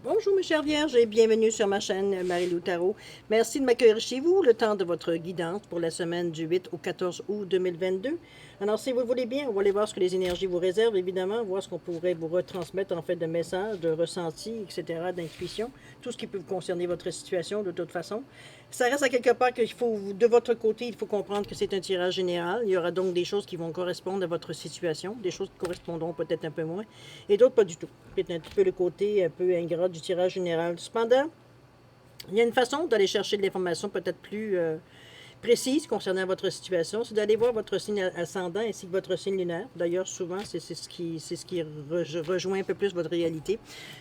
Bonjour mes chères vierges et bienvenue sur ma chaîne Marie-Lou Tarot. Merci de m'accueillir chez vous le temps de votre guidance pour la semaine du 8 au 14 août 2022. Alors si vous le voulez bien, on va aller voir ce que les énergies vous réservent, évidemment, voir ce qu'on pourrait vous retransmettre en fait de messages, de ressentis, etc., d'intuition, tout ce qui peut concerner votre situation de toute façon. Ça reste à quelque part qu'il faut, de votre côté, il faut comprendre que c'est un tirage général. Il y aura donc des choses qui vont correspondre à votre situation, des choses qui correspondront peut-être un peu moins, et d'autres pas du tout. C'est un petit peu le côté un peu ingrat du tirage général. Cependant, il y a une façon d'aller chercher de l'information peut-être plus précise concernant votre situation, c'est d'aller voir votre signe ascendant ainsi que votre signe lunaire. D'ailleurs, souvent, c'est ce qui rejoint un peu plus votre réalité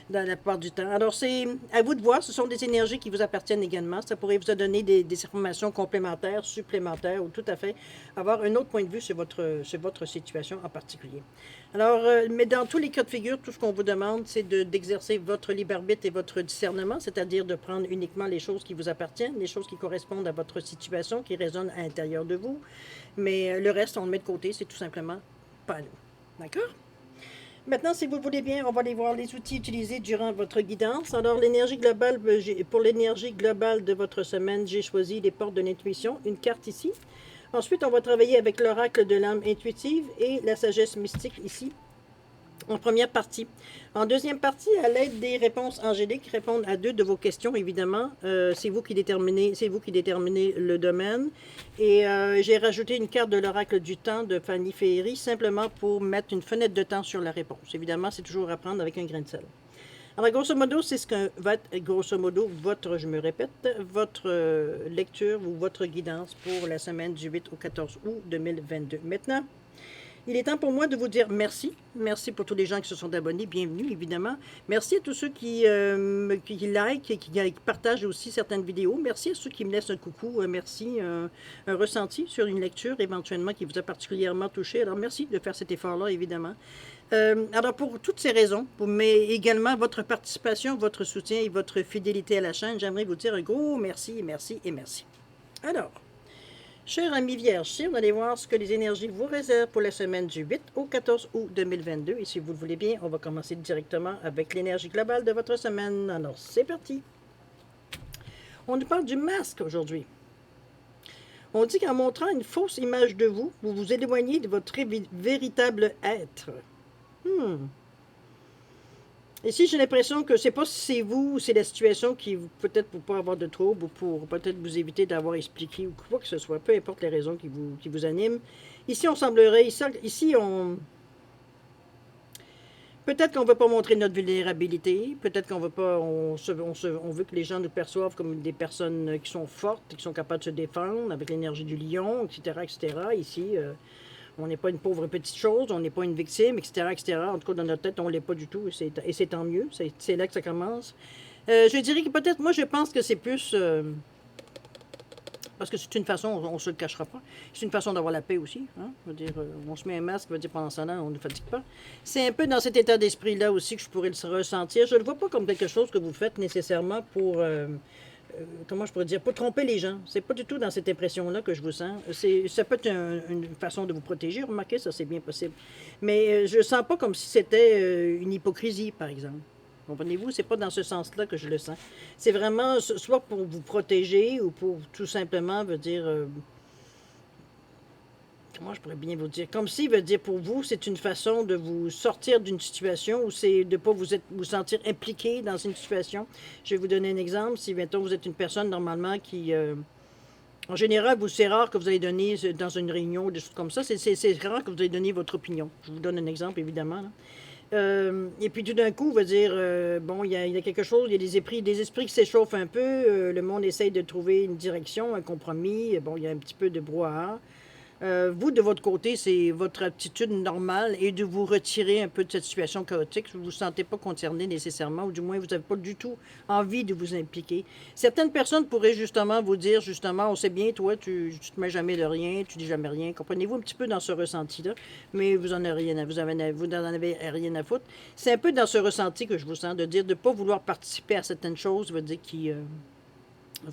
dans la plupart du temps. Alors, c'est à vous de voir. Ce sont des énergies qui vous appartiennent également. Ça pourrait vous donner des informations complémentaires, supplémentaires, ou tout à fait avoir un autre point de vue sur votre situation en particulier. Alors, mais dans tous les cas de figure, tout ce qu'on vous demande, c'est d'exercer votre libre arbitre et votre discernement, c'est-à-dire de prendre uniquement les choses qui vous appartiennent, les choses qui correspondent à votre situation, qui résonnent à l'intérieur de vous. Mais le reste, on le met de côté, c'est tout simplement pas nous. D'accord? Maintenant, si vous voulez bien, on va aller voir les outils utilisés durant votre guidance. Alors, l'énergie globale, pour l'énergie globale de votre semaine, j'ai choisi les portes de l'intuition, une carte ici. Ensuite, on va travailler avec l'oracle de l'âme intuitive et la sagesse mystique ici, en première partie. En deuxième partie, à l'aide des réponses angéliques, répondre à deux de vos questions, évidemment. C'est vous qui déterminez le domaine. Et j'ai rajouté une carte de l'oracle du temps de Fanny Féery, simplement pour mettre une fenêtre de temps sur la réponse. Évidemment, c'est toujours à prendre avec un grain de sel. Alors, grosso modo, c'est ce que va être, grosso modo, votre lecture ou votre guidance pour la semaine du 8 au 14 août 2022. Maintenant, il est temps pour moi de vous dire merci. Merci pour tous les gens qui se sont abonnés. Bienvenue, évidemment. Merci à tous ceux qui like et qui partagent aussi certaines vidéos. Merci à ceux qui me laissent un coucou. Merci, un ressenti sur une lecture éventuellement qui vous a particulièrement touché. Alors, merci de faire cet effort-là, évidemment. Alors, pour toutes ces raisons, mais également votre participation, votre soutien et votre fidélité à la chaîne, j'aimerais vous dire un gros merci, merci et merci. Alors, chers amis vierges, si on allait voir ce que les énergies vous réservent pour la semaine du 8 au 14 août 2022. Et si vous le voulez bien, on va commencer directement avec l'énergie globale de votre semaine. Alors, c'est parti. On nous parle du masque aujourd'hui. On dit qu'en montrant une fausse image de vous, vous vous éloignez de votre véritable être. Ici, j'ai l'impression que c'est pas si c'est vous ou c'est la situation qui, peut-être pour pas avoir de trouble ou pour peut-être vous éviter d'avoir expliqué ou quoi que ce soit, peu importe les raisons qui vous animent. Ici, on semblerait, ici, peut-être qu'on ne veut pas montrer notre vulnérabilité, peut-être qu'on veut pas, on veut que les gens nous perçoivent comme des personnes qui sont fortes, qui sont capables de se défendre avec l'énergie du lion, etc., etc. Ici, on n'est pas une pauvre petite chose, on n'est pas une victime, etc., etc. En tout cas, dans notre tête, on ne l'est pas du tout, et c'est tant mieux. C'est là que ça commence. Je dirais que peut-être, moi, je pense que c'est plus... parce que c'est une façon, on ne se le cachera pas, c'est une façon d'avoir la paix aussi. Hein? Je veux dire, on se met un masque, je veux dire, pendant ce temps-là, on ne fatigue pas. C'est un peu dans cet état d'esprit-là aussi que je pourrais le ressentir. Je ne le vois pas comme quelque chose que vous faites nécessairement pour... comment je pourrais dire, pour tromper les gens. C'est pas du tout dans cette impression-là que je vous sens. Ça peut être une façon de vous protéger, remarquez, ça c'est bien possible. Mais je sens pas comme si c'était une hypocrisie, par exemple. Comprenez-vous? C'est pas dans ce sens-là que je le sens. C'est vraiment soit pour vous protéger ou pour tout simplement, veut dire... comment je pourrais bien vous dire? Comme si, veut dire, pour vous, c'est une façon de vous sortir d'une situation où c'est de ne pas vous sentir impliqué dans une situation. Je vais vous donner un exemple. Si, mettons, vous êtes une personne, normalement, qui... en général, c'est rare que vous allez donner, dans une réunion, des choses comme ça, c'est rare que vous allez donner votre opinion. Je vous donne un exemple, évidemment. Et puis tout d'un coup, on va dire, bon, il y a quelque chose, il y a des esprits qui s'échauffent un peu, le monde essaye de trouver une direction, un compromis, bon, il y a un petit peu de brouhaha. Vous, de votre côté, c'est votre attitude normale et de vous retirer un peu de cette situation chaotique. Vous ne vous sentez pas concerné nécessairement, ou du moins, vous n'avez pas du tout envie de vous impliquer. Certaines personnes pourraient justement vous dire, justement, on sait bien, toi, tu ne te mets jamais de rien, tu dis jamais rien. Comprenez-vous un petit peu dans ce ressenti-là, mais vous n'en avez rien à foutre. C'est un peu dans ce ressenti que je vous sens, de dire de ne pas vouloir participer à certaines choses, veut dire qui...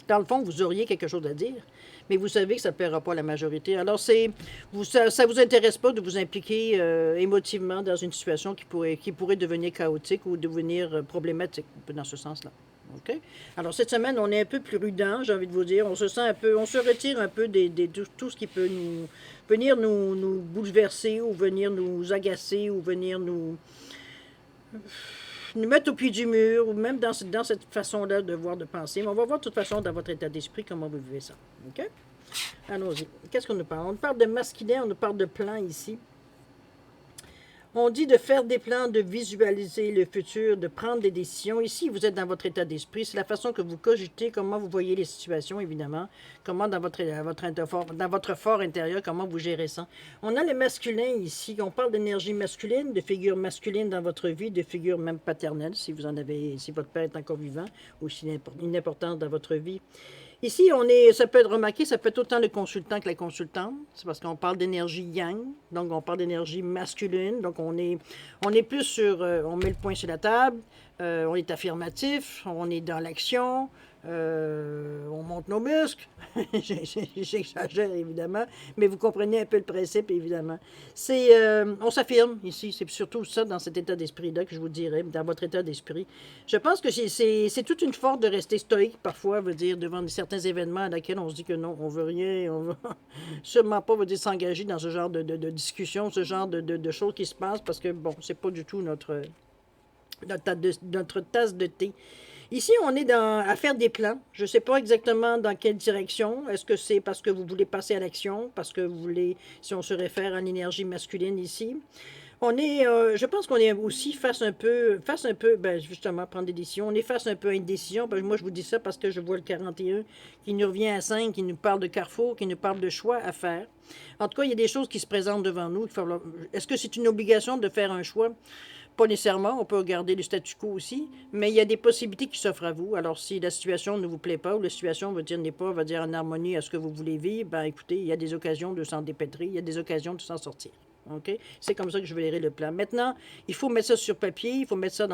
Dans le fond, vous auriez quelque chose à dire, mais vous savez que ça ne plaira pas à la majorité. Alors, ça ne vous intéresse pas de vous impliquer émotivement dans une situation qui pourrait devenir chaotique ou devenir problématique, dans ce sens-là. OK? Alors, cette semaine, on est un peu plus prudent, j'ai envie de vous dire. On se sent un peu, on se retire un peu de tout ce qui peut venir nous bouleverser ou venir nous agacer ou venir nous mettre au pied du mur, ou même dans cette façon-là de voir, de penser. Mais on va voir de toute façon dans votre état d'esprit comment vous vivez ça. OK? Allons-y. Qu'est-ce qu'on nous parle? On nous parle de masculin, on nous parle de plan ici. On dit de faire des plans, de visualiser le futur, de prendre des décisions. Ici, vous êtes dans votre état d'esprit. C'est la façon que vous cogitez, comment vous voyez les situations, évidemment. Comment dans votre fort intérieur, comment vous gérez ça. On a le masculin ici. On parle d'énergie masculine, de figure masculine dans votre vie, de figure même paternelle, si vous en avez, si votre père est encore vivant, ou s'il a une importance dans votre vie. Ici, ça peut être remarqué, ça peut être autant le consultant que la consultante. C'est parce qu'on parle d'énergie yang, donc on parle d'énergie masculine. Donc on est plus sur, on met le point sur la table, on est affirmatif, on est dans l'action, on monte nos muscles. J'exagère évidemment, mais vous comprenez un peu le principe évidemment. On s'affirme ici, c'est surtout ça dans cet état d'esprit-là que je vous dirais, dans votre état d'esprit. Je pense que c'est toute une force de rester stoïque parfois, veut dire, devant certains événements à laquelle on se dit que non, on veut rien, on veut sûrement pas, veut dire, s'engager dans ce genre de discussion, ce genre de choses qui se passent parce que, bon, c'est pas du tout notre tasse de thé. Ici, on est à faire des plans. Je ne sais pas exactement dans quelle direction. Est-ce que c'est parce que vous voulez passer à l'action, parce que vous voulez, si on se réfère à l'énergie masculine ici. Je pense qu'on est aussi face un peu, ben justement, prendre des décisions. On est face un peu à une décision. Ben, moi, je vous dis ça parce que je vois le 41 qui nous revient à 5, qui nous parle de carrefour, qui nous parle de choix à faire. En tout cas, il y a des choses qui se présentent devant nous. Est-ce que c'est une obligation de faire un choix? Pas nécessairement, on peut regarder le statu quo aussi, mais il y a des possibilités qui s'offrent à vous. Alors, si la situation ne vous plaît pas, ou la situation n'est pas en harmonie à ce que vous voulez vivre, ben écoutez, il y a des occasions de s'en dépêtrer, il y a des occasions de s'en sortir. OK? C'est comme ça que je verrai le plan. Maintenant, il faut mettre ça sur papier, il faut mettre ça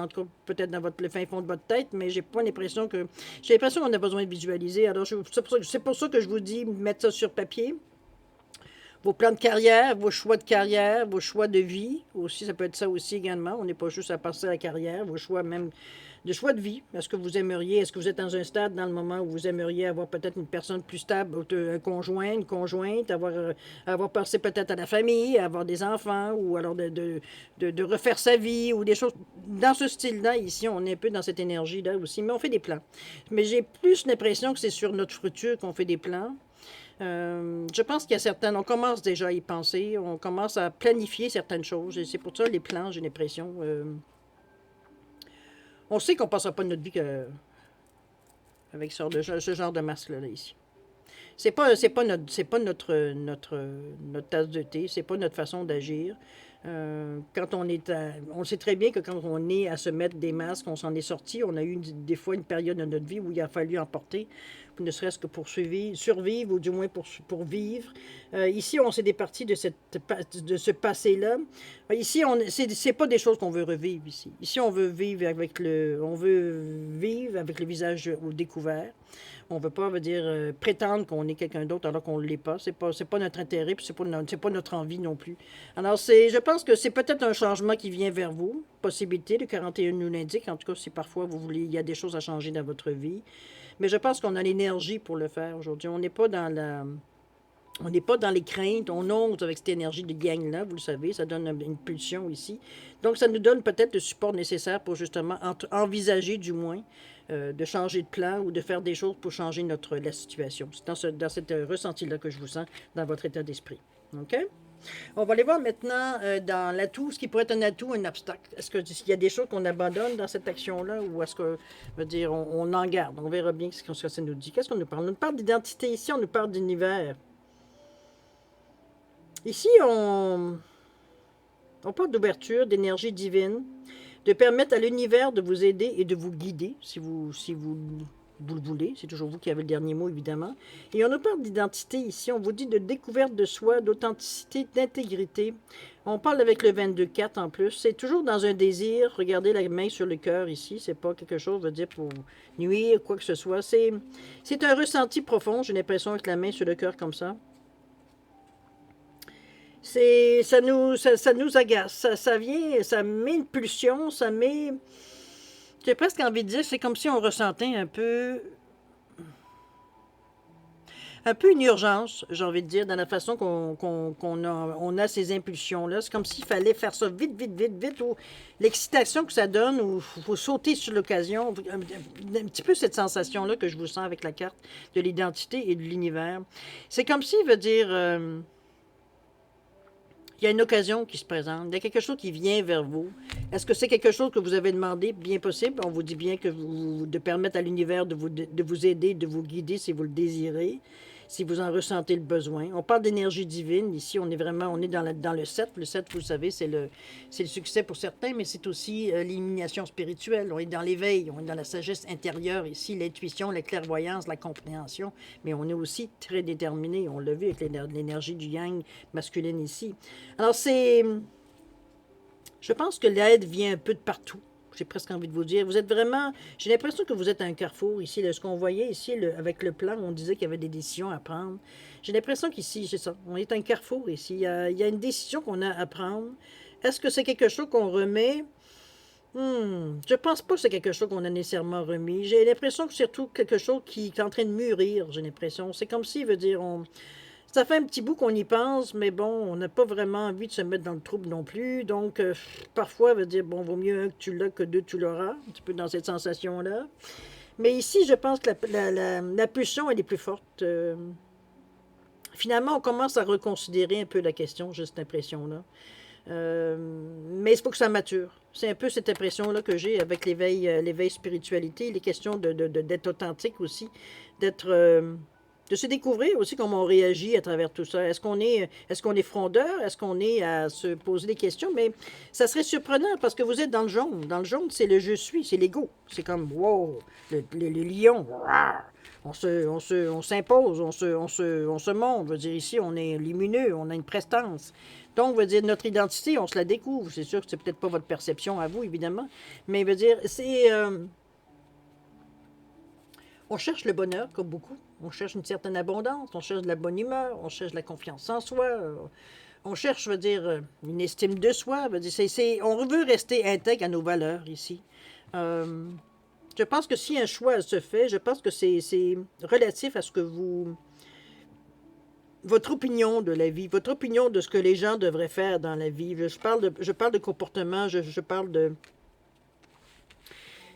peut-être dans le fin fond de votre tête, mais j'ai l'impression qu'on a besoin de visualiser. Alors, c'est pour ça que je vous dis mettre ça sur papier. Vos plans de carrière, vos choix de carrière, vos choix de vie, aussi, ça peut être ça aussi également. On n'est pas juste à passer à la carrière, vos choix même de choix de vie. Est-ce que vous êtes dans un stade dans le moment où vous aimeriez avoir peut-être une personne plus stable, un conjoint, une conjointe, avoir pensé peut-être à la famille, avoir des enfants, ou alors de refaire sa vie, ou des choses. Dans ce style-là, ici, on est un peu dans cette énergie-là aussi, mais on fait des plans. Mais j'ai plus l'impression que c'est sur notre futur qu'on fait des plans. Je pense qu'il y a on commence déjà à y penser, on commence à planifier certaines choses, et c'est pour ça les plans, j'ai l'impression. On sait qu'on ne passera pas notre vie avec ce genre de masque-là, ici. C'est pas notre tasse de thé, c'est pas notre façon d'agir. Quand on sait très bien que quand on est à se mettre des masques, on s'en est sorti. On a eu des fois une période de notre vie où il a fallu en porter, ne serait-ce que pour survivre ou du moins pour vivre. Ici, on s'est départi de ce passé-là. Ici, c'est pas des choses qu'on veut revivre ici. Ici, on veut vivre avec le visage au découvert. On ne veut pas prétendre qu'on est quelqu'un d'autre alors qu'on ne l'est pas. C'est pas notre intérêt, puis c'est pas notre envie non plus. Alors, je pense que c'est peut-être un changement qui vient vers vous. Possibilité, le 41 nous l'indique. En tout cas, si parfois il y a des choses à changer dans votre vie. Mais je pense qu'on a l'énergie pour le faire aujourd'hui. On n'est pas dans les craintes, on ose avec cette énergie de gang-là, vous le savez, ça donne une pulsion ici. Donc, ça nous donne peut-être le support nécessaire pour justement envisager, du moins, de changer de plan ou de faire des choses pour changer la situation. C'est dans cette ressenti-là que je vous sens dans votre état d'esprit. OK? On va aller voir maintenant dans l'atout, ce qui pourrait être un atout, un obstacle. Est-ce qu'il y a des choses qu'on abandonne dans cette action-là ou est-ce que, on en garde? On verra bien ce que ça nous dit. Qu'est-ce qu'on nous parle? On nous parle d'identité ici, on nous parle d'univers. Ici, on parle d'ouverture, d'énergie divine, de permettre à l'univers de vous aider et de vous guider, si vous vous le voulez. C'est toujours vous qui avez le dernier mot, évidemment. Et on nous parle d'identité ici. On vous dit de découverte de soi, d'authenticité, d'intégrité. On parle avec le 22-4 en plus. C'est toujours dans un désir. Regardez la main sur le cœur ici. C'est pas quelque chose, veut dire, pour nuire, quoi que ce soit. C'est un ressenti profond. J'ai l'impression avec la main sur le cœur comme ça. Ça nous agace. Ça vient, ça met une pulsion, ça met... J'ai presque envie de dire, c'est comme si on ressentait un peu une urgence, j'ai envie de dire, dans la façon qu'on a ces impulsions-là. C'est comme s'il fallait faire ça vite, vite, vite, vite, ou l'excitation que ça donne, ou il faut sauter sur l'occasion. Un petit peu cette sensation-là que je vous sens avec la carte de l'identité et de l'univers. C'est comme s'il veut dire... il y a une occasion qui se présente, il y a quelque chose qui vient vers vous. Est-ce que c'est quelque chose que vous avez demandé? Bien possible. On vous dit bien que de permettre à l'univers de vous aider, de vous guider si vous le désirez, si vous en ressentez le besoin. On parle d'énergie divine. Ici, on est dans le 7. Le 7, vous le savez, c'est le succès pour certains, mais c'est aussi l'illumination spirituelle. On est dans l'éveil, on est dans la sagesse intérieure ici, l'intuition, la clairvoyance, la compréhension, mais on est aussi très déterminé. On l'a vu avec l'énergie du yang masculine ici. Alors, je pense que l'aide vient un peu de partout. J'ai presque envie de vous dire. Vous êtes vraiment... J'ai l'impression que vous êtes à un carrefour ici. Là, ce qu'on voyait ici, avec le plan, on disait qu'il y avait des décisions à prendre. J'ai l'impression qu'ici, c'est ça. On est à un carrefour ici. Il y a une décision qu'on a à prendre. Est-ce que c'est quelque chose qu'on remet? Je pense pas que c'est quelque chose qu'on a nécessairement remis. J'ai l'impression que c'est surtout quelque chose qui est en train de mûrir, j'ai l'impression. C'est comme s'il veut dire... Ça fait un petit bout qu'on y pense, mais bon, on n'a pas vraiment envie de se mettre dans le trouble non plus. Donc, parfois, veut dire, bon, vaut mieux un que tu l'as que deux, tu l'auras. Un petit peu dans cette sensation-là. Mais ici, je pense que la pulsion, elle est plus forte. Finalement, on commence à reconsidérer un peu la question, j'ai cette impression-là. Mais il faut que ça mature. C'est un peu cette impression-là que j'ai avec l'éveil spiritualité, les questions d'être authentique aussi, de se découvrir aussi comment on réagit à travers tout ça. Est-ce qu'on est frondeur? Est-ce qu'on est à se poser des questions? Mais ça serait surprenant parce que vous êtes dans le jaune. Dans le jaune, c'est le je suis, c'est l'ego. C'est comme, wow, le lion. On s'impose, on se montre. Je veux dire, ici, on est lumineux, on a une prestance. Donc, veut dire, notre identité, on se la découvre. C'est sûr que c'est peut-être pas votre perception à vous, évidemment. Mais veut dire, on cherche le bonheur, comme beaucoup. On cherche une certaine abondance, on cherche de la bonne humeur, on cherche de la confiance en soi. On cherche, je veux dire, une estime de soi. Veut dire, on veut rester intègre à nos valeurs ici. Je pense que si un choix se fait, je pense que c'est relatif à ce que votre opinion de la vie, votre opinion de ce que les gens devraient faire dans la vie. Je parle de comportement, je parle de...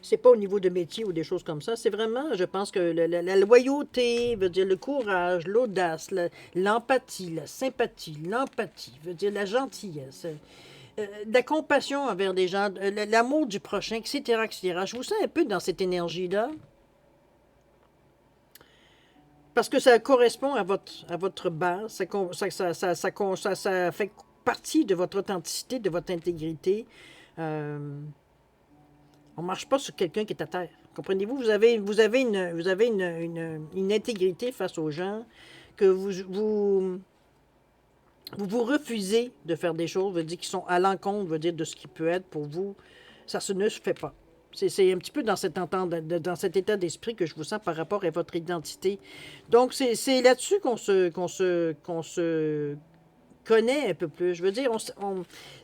C'est pas au niveau de métier ou des choses comme ça. C'est vraiment, je pense que la loyauté, veut dire le courage, l'audace, l'empathie, la sympathie, veut dire la gentillesse, la compassion envers des gens, l'amour du prochain, etc., etc. Je vous sens un peu dans cette énergie-là. Parce que ça correspond à votre base, ça fait partie de votre authenticité, de votre intégrité. On ne marche pas sur quelqu'un qui est à terre. Comprenez-vous? Vous avez une intégrité face aux gens que vous refusez de faire des choses, veut dire qui sont à l'encontre, veut dire de ce qui peut être pour vous. Ça ne se fait pas. C'est un petit peu dans cet état d'esprit que je vous sens par rapport à votre identité. Donc, c'est là-dessus qu'on se connaît un peu plus. Je veux dire,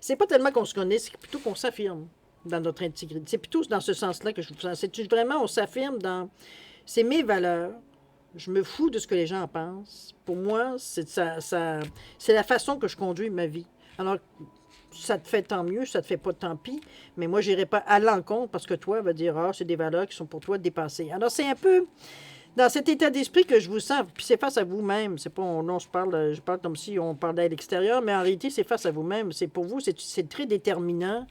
c'est pas tellement qu'on se connaît, c'est plutôt qu'on s'affirme dans notre intégrité. C'est plutôt dans ce sens-là que je vous sens. C'est vraiment, on s'affirme dans... C'est mes valeurs. Je me fous de ce que les gens en pensent. Pour moi, c'est la façon que je conduis ma vie. Alors, ça te fait tant mieux, ça te fait pas tant pis, mais moi, j'irai pas à l'encontre parce que toi, va dire, c'est des valeurs qui sont pour toi dépassées. Alors, c'est un peu dans cet état d'esprit que je vous sens, puis c'est face à vous-même. C'est pas, non, je parle comme si on parlait à l'extérieur, mais en réalité, c'est face à vous-même. C'est pour vous, c'est très déterminant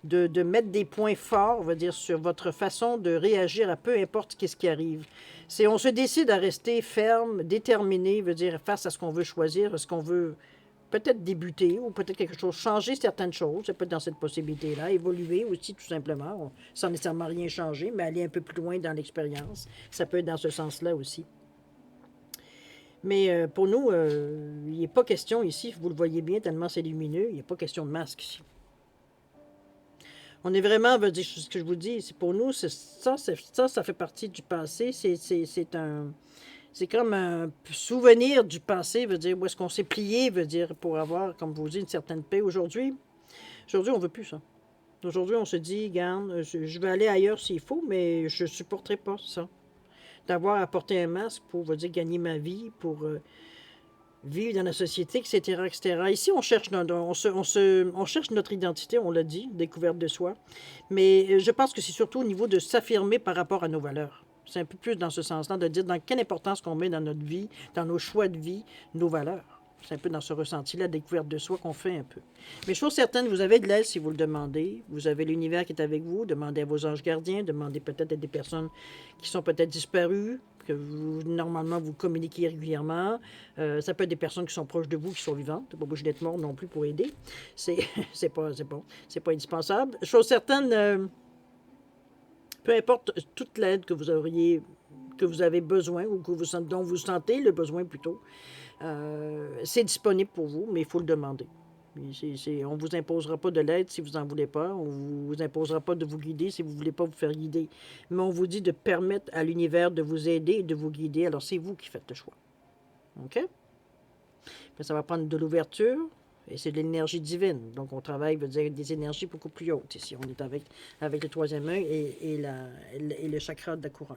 de mettre des points forts, on va dire, sur votre façon de réagir à peu importe ce qui arrive. On se décide à rester ferme, déterminé, veut dire, face à ce qu'on veut choisir, à ce qu'on veut peut-être débuter ou peut-être quelque chose, changer certaines choses. Ça peut être dans cette possibilité-là. Évoluer aussi, tout simplement, sans nécessairement rien changer, mais aller un peu plus loin dans l'expérience. Ça peut être dans ce sens-là aussi. Mais pour nous, il n'est pas question ici, vous le voyez bien, tellement c'est lumineux, il n'est pas question de masque ici. On est vraiment, veut dire, ce que je vous dis, c'est pour nous, ça fait partie du passé. C'est comme un souvenir du passé, veut dire, où est-ce qu'on s'est plié, veut dire, pour avoir, comme vous dites, une certaine paix. Aujourd'hui, on ne veut plus ça. Aujourd'hui, on se dit, regarde, je vais aller ailleurs s'il faut, mais je ne supporterai pas ça. D'avoir à porter un masque pour, veut dire, gagner ma vie, pour vivre dans la société, etc., etc. Ici, on cherche notre identité, on l'a dit, découverte de soi. Mais je pense que c'est surtout au niveau de s'affirmer par rapport à nos valeurs. C'est un peu plus dans ce sens-là, de dire dans quelle importance qu'on met dans notre vie, dans nos choix de vie, nos valeurs. C'est un peu dans ce ressenti-là, découverte de soi qu'on fait un peu. Mais chose certaine, vous avez de l'aide si vous le demandez. Vous avez l'univers qui est avec vous. Demandez à vos anges gardiens. Demandez peut-être à des personnes qui sont peut-être disparues, que normalement vous communiquez régulièrement. Ça peut être des personnes qui sont proches de vous, qui sont vivantes. Pas obligé d'être mort non plus pour aider. C'est pas indispensable. Chose certaine, peu importe toute l'aide que vous avez besoin ou dont vous sentez le besoin plutôt, c'est disponible pour vous, mais il faut le demander. On ne vous imposera pas de l'aide si vous n'en voulez pas. On ne vous imposera pas de vous guider si vous ne voulez pas vous faire guider. Mais on vous dit de permettre à l'univers de vous aider et de vous guider. Alors, c'est vous qui faites le choix. OK? Mais ça va prendre de l'ouverture et c'est de l'énergie divine. Donc, on travaille, veut dire, des énergies beaucoup plus hautes. Ici, on est avec le troisième œil et le chakra de la couronne.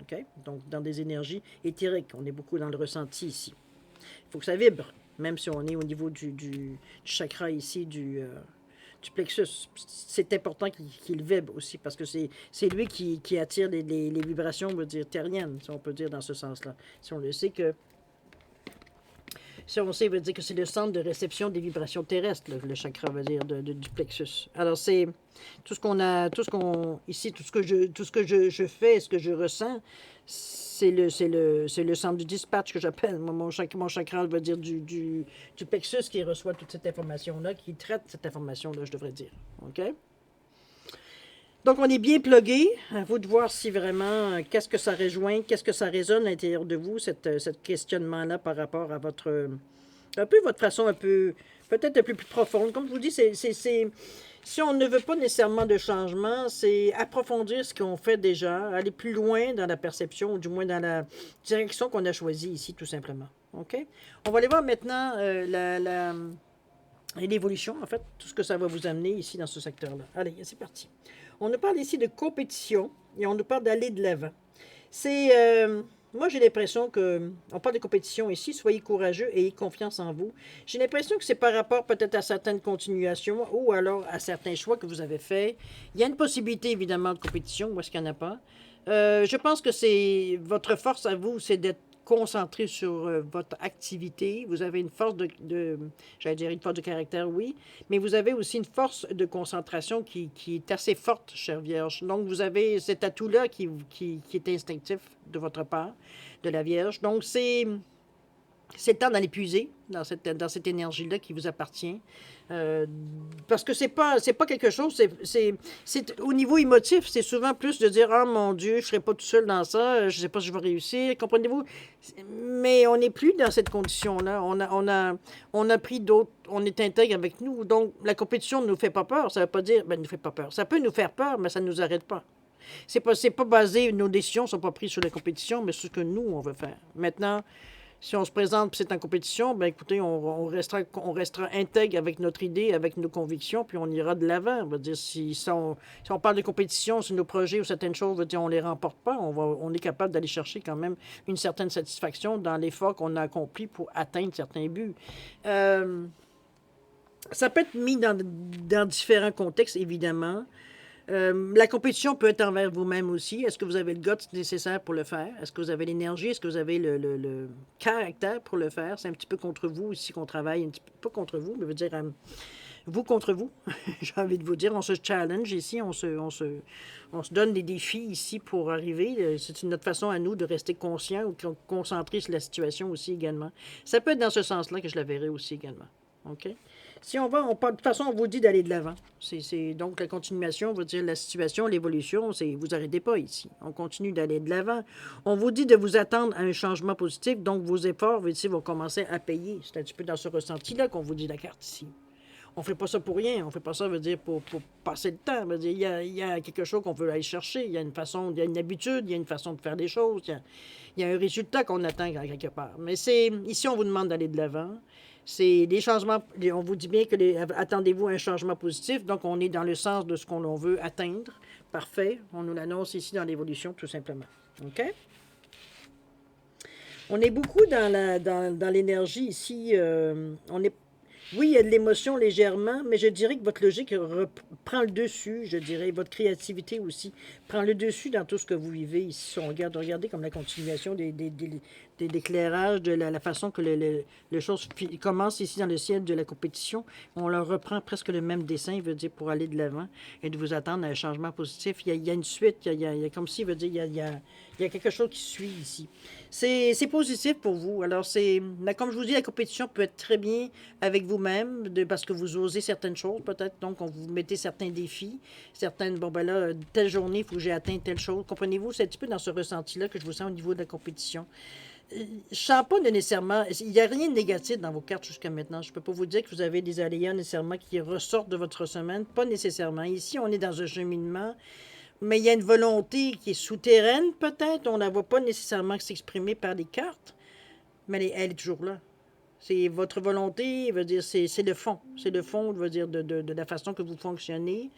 OK? Donc, dans des énergies éthériques. On est beaucoup dans le ressenti ici. Il faut que ça vibre, même si on est au niveau du chakra ici, du plexus. C'est important qu'il vibre aussi, parce que c'est lui qui attire les vibrations, on veut dire, terriennes, si on peut dire dans ce sens-là. Si on le sait que... Si on sait, veut dire que c'est le centre de réception des vibrations terrestres, le chakra, veut dire, du plexus. Alors, c'est tout ce qu'on ici, tout ce que je fais, ce que je ressens, c'est le centre du dispatch que j'appelle. Mon chakra veut dire du plexus qui reçoit toute cette information-là, qui traite cette information-là, je devrais dire. OK? Donc, on est bien plugué. À vous de voir si vraiment, qu'est-ce que ça rejoint, qu'est-ce que ça résonne à l'intérieur de vous, cette questionnement-là par rapport à un peu votre façon peut-être un peu plus profonde. Comme je vous dis, si on ne veut pas nécessairement de changement, c'est approfondir ce qu'on fait déjà, aller plus loin dans la perception, ou du moins dans la direction qu'on a choisie ici, tout simplement. OK? On va aller voir maintenant l'évolution, en fait, tout ce que ça va vous amener ici dans ce secteur-là. Allez, c'est parti. On nous parle ici de compétition et on nous parle d'aller de l'avant. Moi, j'ai l'impression on parle de compétition ici, soyez courageux et ayez confiance en vous. J'ai l'impression que c'est par rapport peut-être à certaines continuations ou alors à certains choix que vous avez faits. Il y a une possibilité évidemment de compétition, ou est-ce qu'il n'y en a pas? Je pense que c'est votre force à vous, c'est d'être concentré sur votre activité. Vous avez une force j'allais dire une force de caractère, oui, mais vous avez aussi une force de concentration qui est assez forte, chère Vierge. Donc, vous avez cet atout-là qui est instinctif de votre part, de la Vierge. Donc, c'est le temps d'aller puiser dans cette énergie-là qui vous appartient. Parce que c'est pas quelque chose, c'est au niveau émotif, c'est souvent plus de dire « Ah, mon Dieu, je ne serai pas tout seul dans ça, je ne sais pas si je vais réussir. » Comprenez-vous? Mais on n'est plus dans cette condition-là. On a pris d'autres, on est intègre avec nous. Donc, la compétition ne nous fait pas peur. Ça ne veut pas dire, ne nous fait pas peur. Ça peut nous faire peur, mais ça ne nous arrête pas. C'est pas basé, nos décisions ne sont pas prises sur la compétition, mais sur ce que nous, on veut faire. Maintenant, si on se présente et c'est en compétition, ben écoutez, on restera intègre avec notre idée, avec nos convictions, puis on ira de l'avant. On va dire, si on parle de compétition sur nos projets ou certaines choses, on ne les remporte pas, on est capable d'aller chercher quand même une certaine satisfaction dans l'effort qu'on a accompli pour atteindre certains buts. Ça peut être mis dans différents contextes, évidemment. La compétition peut être envers vous-même aussi. Est-ce que vous avez le guts nécessaire pour le faire? Est-ce que vous avez l'énergie? Est-ce que vous avez le caractère pour le faire? C'est un petit peu contre vous ici qu'on travaille, un petit peu, pas contre vous, mais veut dire vous contre vous. J'ai envie de vous dire, on se challenge ici, on se donne des défis ici pour arriver. C'est notre façon à nous de rester conscients ou concentrés sur la situation aussi également. Ça peut être dans ce sens-là que je la verrai aussi également. OK? Si on va, de toute façon, on vous dit d'aller de l'avant. Donc la continuation, on va dire la situation, l'évolution, vous n'arrêtez pas ici. On continue d'aller de l'avant. On vous dit de vous attendre à un changement positif, donc vos efforts ici vont commencer à payer. C'est un petit peu dans ce ressenti-là qu'on vous dit la carte ici. On ne fait pas ça pour rien. On ne fait pas ça, veut dire, pour passer le temps. Veut dire, il y a quelque chose qu'on veut aller chercher. Il y a une façon, il y a une habitude, il y a une façon de faire les choses. Il y a un résultat qu'on attend quelque part. Mais ici, on vous demande d'aller de l'avant. C'est des changements, on vous dit bien que attendez-vous un changement positif, donc on est dans le sens de ce qu'on veut atteindre. Parfait. On nous l'annonce ici dans l'évolution, tout simplement. OK? On est beaucoup dans l'énergie ici. Oui, il y a de l'émotion légèrement, mais je dirais que votre logique prend le dessus, je dirais. Votre créativité aussi prend le dessus dans tout ce que vous vivez ici. Si on regardez comme la continuation de l'éclairage, de la façon que les choses commencent ici dans le ciel de la compétition. On leur reprend presque le même dessin, veut dire, pour aller de l'avant et de vous attendre à un changement positif. Il y a une suite, il y a comme si, veut dire, il y a quelque chose qui suit ici. C'est positif pour vous. Alors, comme je vous dis, la compétition peut être très bien avec vous-même, parce que vous osez certaines choses, peut-être. Donc, on vous mettez certains défis, certaines, bon, ben là, telle journée, il faut que j'ai atteint telle chose. Comprenez-vous? C'est un petit peu dans ce ressenti-là que je vous sens au niveau de la compétition. Je ne sens pas nécessairement... Il n'y a rien de négatif dans vos cartes jusqu'à maintenant. Je ne peux pas vous dire que vous avez des aléas nécessairement qui ressortent de votre semaine. Pas nécessairement. Ici, on est dans un cheminement, mais il y a une volonté qui est souterraine, peut-être. On ne la voit pas nécessairement s'exprimer par des cartes, mais elle est toujours là. C'est votre volonté, veut dire, c'est le fond. C'est le fond, veut dire, de la façon que vous fonctionnez.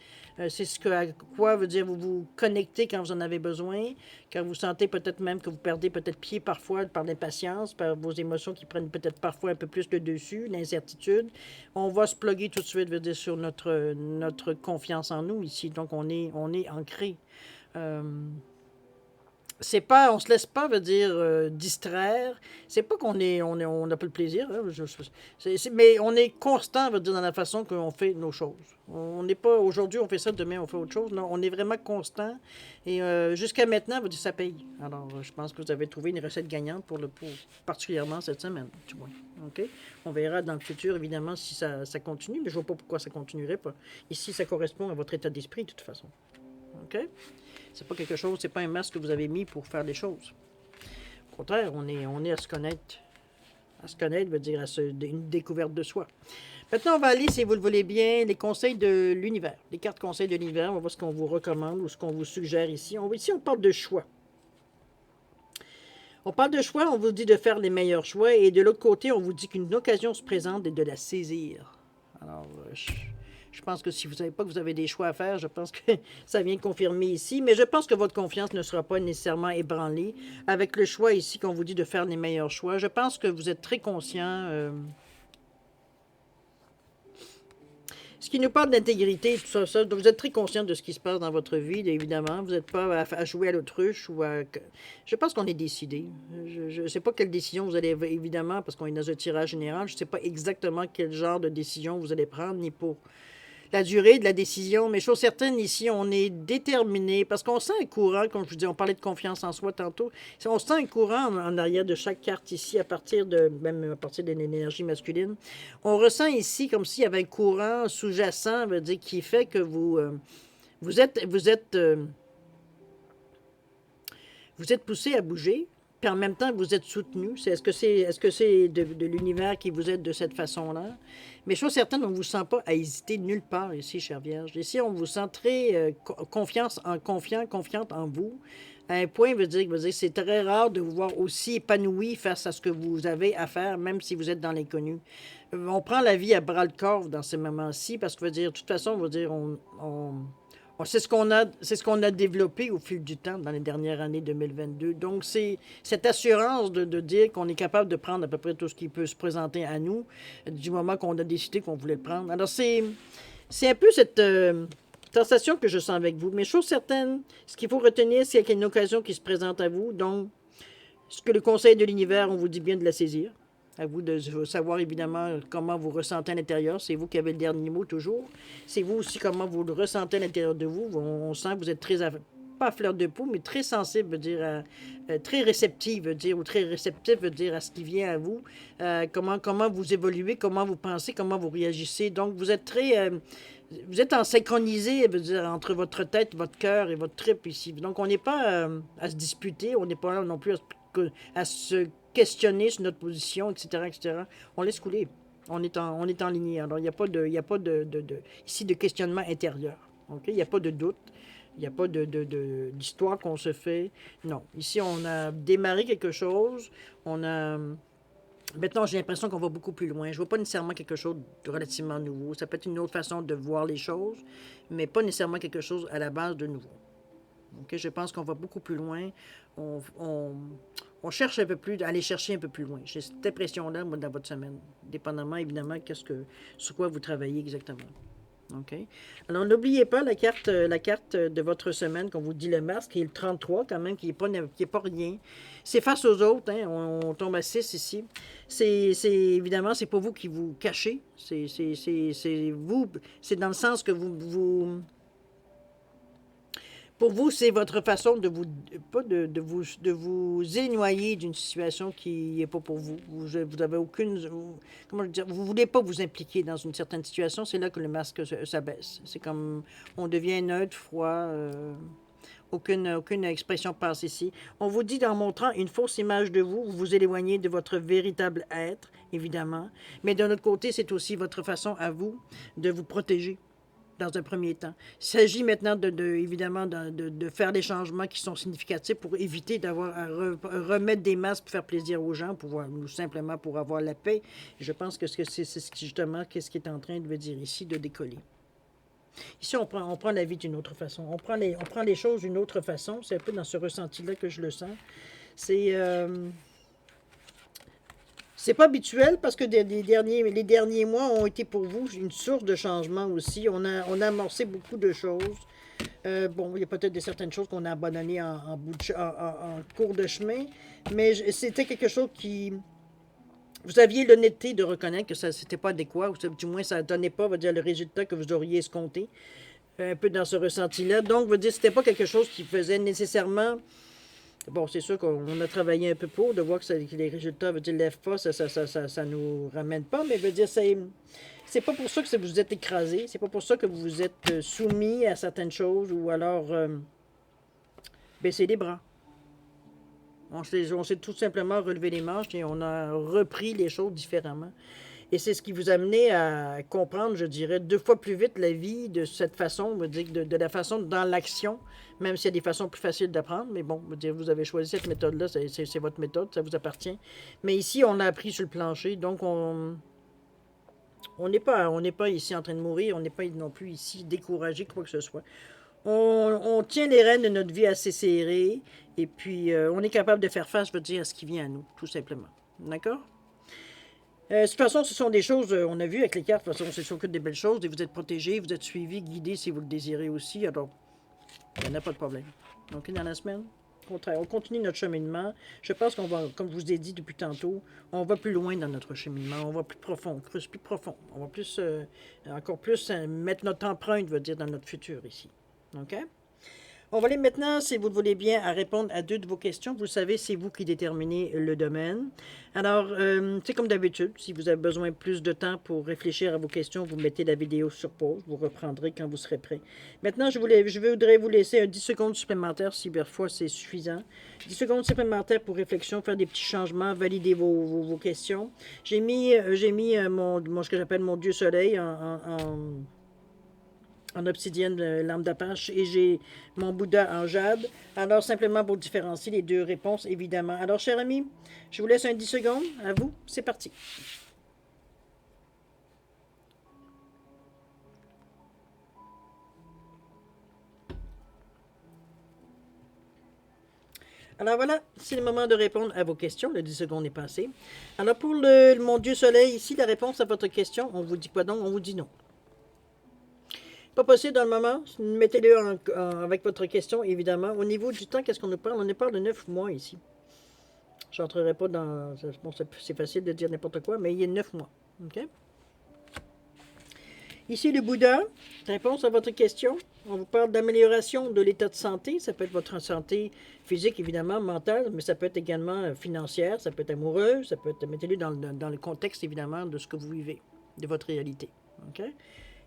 C'est à quoi, veut dire, vous vous connectez quand vous en avez besoin, quand vous sentez peut-être même que vous perdez peut-être pied parfois par l'impatience, par vos émotions qui prennent peut-être parfois un peu plus le dessus, l'incertitude. On va se plugger tout de suite, veut dire, sur notre confiance en nous ici. Donc, on est ancré. C'est pas, on se laisse pas, veut dire, distraire. C'est pas qu'on on n'a pas le plaisir, hein, mais on est constant, veut dire, dans la façon qu'on fait nos choses. On n'est pas, aujourd'hui on fait ça, demain on fait autre chose. Non, on est vraiment constant. Et jusqu'à maintenant, veut dire, ça paye. Alors, je pense que vous avez trouvé une recette gagnante pour particulièrement cette semaine, du moins. OK? On verra dans le futur, évidemment, si ça continue, mais je vois pas pourquoi ça continuerait pas. Ici, ça correspond à votre état d'esprit, de toute façon. OK? C'est pas quelque chose, c'est pas un masque que vous avez mis pour faire des choses. Au contraire, on est à se connaître. À se connaître veut dire une découverte de soi. Maintenant, on va aller, si vous le voulez bien, les conseils de l'univers. Les cartes conseils de l'univers, on va voir ce qu'on vous recommande ou ce qu'on vous suggère ici. Ici, on parle de choix. On parle de choix, on vous dit de faire les meilleurs choix. Et de l'autre côté, on vous dit qu'une occasion se présente et de la saisir. Alors, je pense que si vous ne savez pas que vous avez des choix à faire, je pense que ça vient confirmer ici. Mais je pense que votre confiance ne sera pas nécessairement ébranlée avec le choix ici qu'on vous dit de faire les meilleurs choix. Je pense que vous êtes très conscient. Ce qui nous parle d'intégrité, tout ça, vous êtes très conscient de ce qui se passe dans votre vie, évidemment. Vous n'êtes pas à jouer à l'autruche ou à... Je pense qu'on est décidé. Je ne sais pas quelle décision vous allez, évidemment, parce qu'on est dans un tirage général. Je ne sais pas exactement quel genre de décision vous allez prendre, ni pour la durée de la décision, mais chose certaine, ici, on est déterminé, parce qu'on sent un courant, comme je vous dis, on parlait de confiance en soi tantôt, on sent un courant en arrière de chaque carte ici, même à partir de l'énergie masculine. On ressent ici comme s'il y avait un courant sous-jacent, veut dire, qui fait que vous êtes poussé à bouger, puis en même temps, vous êtes soutenu. Est-ce que c'est de l'univers qui vous aide de cette façon-là? Mais chose certaine, on ne vous sent pas à hésiter nulle part ici, chère Vierge. Ici, on vous sent très confiante en vous. À un point, veut dire que c'est très rare de vous voir aussi épanoui face à ce que vous avez à faire, même si vous êtes dans l'inconnu. On prend la vie à bras-le-corps dans ces moments-ci, parce que, veut dire, de toute façon, veut dire, c'est ce qu'on a développé au fil du temps dans les dernières années 2022. Donc, c'est cette assurance de dire qu'on est capable de prendre à peu près tout ce qui peut se présenter à nous du moment qu'on a décidé qu'on voulait le prendre. Alors, c'est un peu cette sensation que je sens avec vous. Mais chose certaine, ce qu'il faut retenir, c'est qu'il y a une occasion qui se présente à vous. Donc, ce que le conseil de l'univers, on vous dit bien de la saisir. À vous de savoir évidemment comment vous ressentez à l'intérieur. C'est vous qui avez le dernier mot toujours. C'est vous aussi comment vous le ressentez à l'intérieur de vous. On sent que vous êtes très pas à fleur de peau, mais très sensible, veut dire, très réceptive, veut dire, ou très réceptif, veut dire, à ce qui vient à vous, comment vous évoluez, comment vous pensez, comment vous réagissez. Donc, vous êtes vous êtes en synchronisé, veut dire, entre votre tête, votre cœur et votre trip ici. Donc, on n'est pas à se disputer, on n'est pas là non plus à se questionner sur notre position, etc., etc. On laisse couler. On est en ligne. Alors, il y a pas ici de questionnement intérieur. OK? Il n'y a pas de doute. Il n'y a pas d'histoire qu'on se fait. Non. Ici, on a démarré quelque chose. On a. Maintenant, j'ai l'impression qu'on va beaucoup plus loin. Je ne vois pas nécessairement quelque chose de relativement nouveau. Ça peut être une autre façon de voir les choses, mais pas nécessairement quelque chose à la base de nouveau. Okay? Je pense qu'on va beaucoup plus loin. On, on, on cherche un peu plus, aller chercher un peu plus loin. J'ai cette impression-là, moi, dans votre semaine. Dépendamment, évidemment, sur quoi vous travaillez exactement. OK? Alors, n'oubliez pas la carte de votre semaine, qu'on vous dit le masque, qui est le 33 quand même, qui est pas rien. C'est face aux autres, hein? On tombe à 6 ici. Évidemment, c'est pas vous qui vous cachez. C'est vous, c'est dans le sens que pour vous, c'est votre façon de vous, pas de vous éloigner d'une situation qui n'est pas pour vous. Vous avez aucune, comment je veux dire, vous voulez pas vous impliquer dans une certaine situation. C'est là que le masque s'abaisse. C'est comme, on devient neutre, froid, aucune expression passe ici. On vous dit, en montrant une fausse image de vous, vous vous éloignez de votre véritable être, évidemment. Mais d'un autre côté, c'est aussi votre façon à vous de vous protéger dans un premier temps. Il s'agit maintenant, évidemment, de faire des changements qui sont significatifs pour éviter d'avoir à remettre des masques pour faire plaisir aux gens, ou simplement pour avoir la paix. Je pense que c'est justement ce qui est en train de me dire ici, de décoller. Ici, on prend la vie d'une autre façon. On prend les choses d'une autre façon. C'est un peu dans ce ressenti-là que je le sens. C'est pas habituel parce que les derniers mois ont été pour vous une source de changement aussi. On a amorcé beaucoup de choses. Bon, il y a peut-être certaines choses qu'on a abandonnées en cours de chemin, mais c'était quelque chose qui... Vous aviez l'honnêteté de reconnaître que ça n'était pas adéquat, ou du moins ça ne donnait pas, dire, le résultat que vous auriez escompté, un peu dans ce ressenti-là. Donc, vous dire, c'était pas quelque chose qui faisait nécessairement... Bon, c'est sûr qu'on a travaillé un peu pour, de voir que les résultats, veut dire, lèvent pas, ça nous ramène pas, mais veut dire, c'est pas pour ça que vous êtes écrasé, c'est pas pour ça que vous vous êtes soumis à certaines choses, ou alors baisser les bras. On s'est tout simplement relevé les manches et on a repris les choses différemment. Et c'est ce qui vous a amené à comprendre, je dirais, 2 fois plus vite la vie de cette façon, de la façon dans l'action, même s'il y a des façons plus faciles d'apprendre. Mais bon, vous avez choisi cette méthode-là, c'est votre méthode, ça vous appartient. Mais ici, on a appris sur le plancher, donc on n'est pas ici en train de mourir, on n'est pas non plus ici découragé, quoi que ce soit. On tient les rênes de notre vie assez serrées, et puis on est capable de faire face, je veux dire, à ce qui vient à nous, tout simplement. D'accord? De toute façon, ce sont des choses, on a vu avec les cartes, de toute façon, ce sont que des belles choses, et vous êtes protégés, vous êtes suivis, guidés si vous le désirez aussi, alors il n'y en a pas de problème. Donc, dans la semaine, on continue notre cheminement. Je pense qu'on va, comme je vous ai dit depuis tantôt, on va plus loin dans notre cheminement, on va plus profond, on creuse plus profond, on va plus, encore plus mettre notre empreinte, veut dire, dans notre futur ici. OK? On va aller maintenant, si vous le voulez bien, à répondre à 2 de vos questions. Vous le savez, c'est vous qui déterminez le domaine. Alors, c'est comme d'habitude, si vous avez besoin de plus de temps pour réfléchir à vos questions, vous mettez la vidéo sur pause. Vous reprendrez quand vous serez prêt. Maintenant, je voudrais vous laisser un 10 secondes supplémentaires, si parfois c'est suffisant. 10 secondes supplémentaires pour réflexion, faire des petits changements, valider vos questions. J'ai mis ce que j'appelle mon Dieu Soleil en obsidienne, lampe d'Apache, et j'ai mon Bouddha en jade. Alors, simplement pour différencier les 2 réponses, évidemment. Alors, cher ami, je vous laisse un 10 secondes. À vous, c'est parti. Alors voilà, c'est le moment de répondre à vos questions. Le 10 secondes est passé. Alors, pour mon Dieu Soleil, ici, la réponse à votre question, on vous dit quoi donc? On vous dit non. Pas possible dans le moment. Mettez-le avec votre question, évidemment. Au niveau du temps, qu'est-ce qu'on nous parle? On nous parle de 9 mois ici. Je n'entrerai pas dans... Bon, c'est facile de dire n'importe quoi, mais il y a 9 mois. OK? Ici le Bouddha, réponse à votre question. On vous parle d'amélioration de l'état de santé. Ça peut être votre santé physique, évidemment, mentale, mais ça peut être également financière, ça peut être amoureuse, ça peut être, mettez-le dans le contexte, évidemment, de ce que vous vivez, de votre réalité. OK?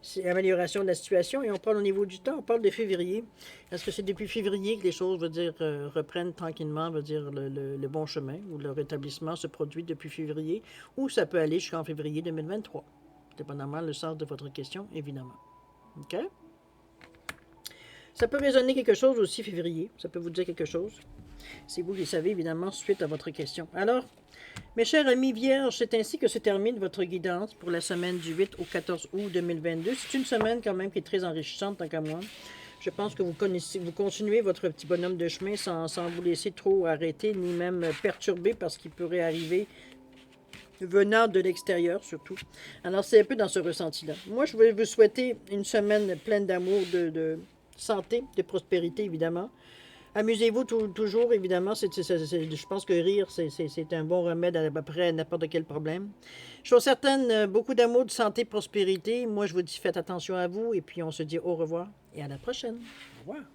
C'est amélioration de la situation et on parle au niveau du temps, on parle de février. Est-ce que c'est depuis février que les choses, reprennent tranquillement, le bon chemin ou le rétablissement se produit depuis février ou ça peut aller jusqu'en février 2023, dépendamment le sens de votre question, évidemment. OK? Ça peut résonner quelque chose aussi, février. Ça peut vous dire quelque chose. C'est vous qui le savez, évidemment, suite à votre question. Alors, mes chers amis vierges, c'est ainsi que se termine votre guidance pour la semaine du 8 au 14 août 2022. C'est une semaine quand même qui est très enrichissante, tant qu'à moi. Je pense que vous continuez votre petit bonhomme de chemin sans vous laisser trop arrêter, ni même perturber par ce qui pourrait arriver venant de l'extérieur, surtout. Alors, c'est un peu dans ce ressenti-là. Moi, je vais vous souhaiter une semaine pleine d'amour, de santé, de prospérité, évidemment. Amusez-vous toujours, évidemment. Je pense que rire, c'est un bon remède à peu près à n'importe quel problème. Je suis certaine, beaucoup d'amour, de santé, prospérité. Moi, je vous dis, faites attention à vous. Et puis, on se dit au revoir et à la prochaine. Au revoir.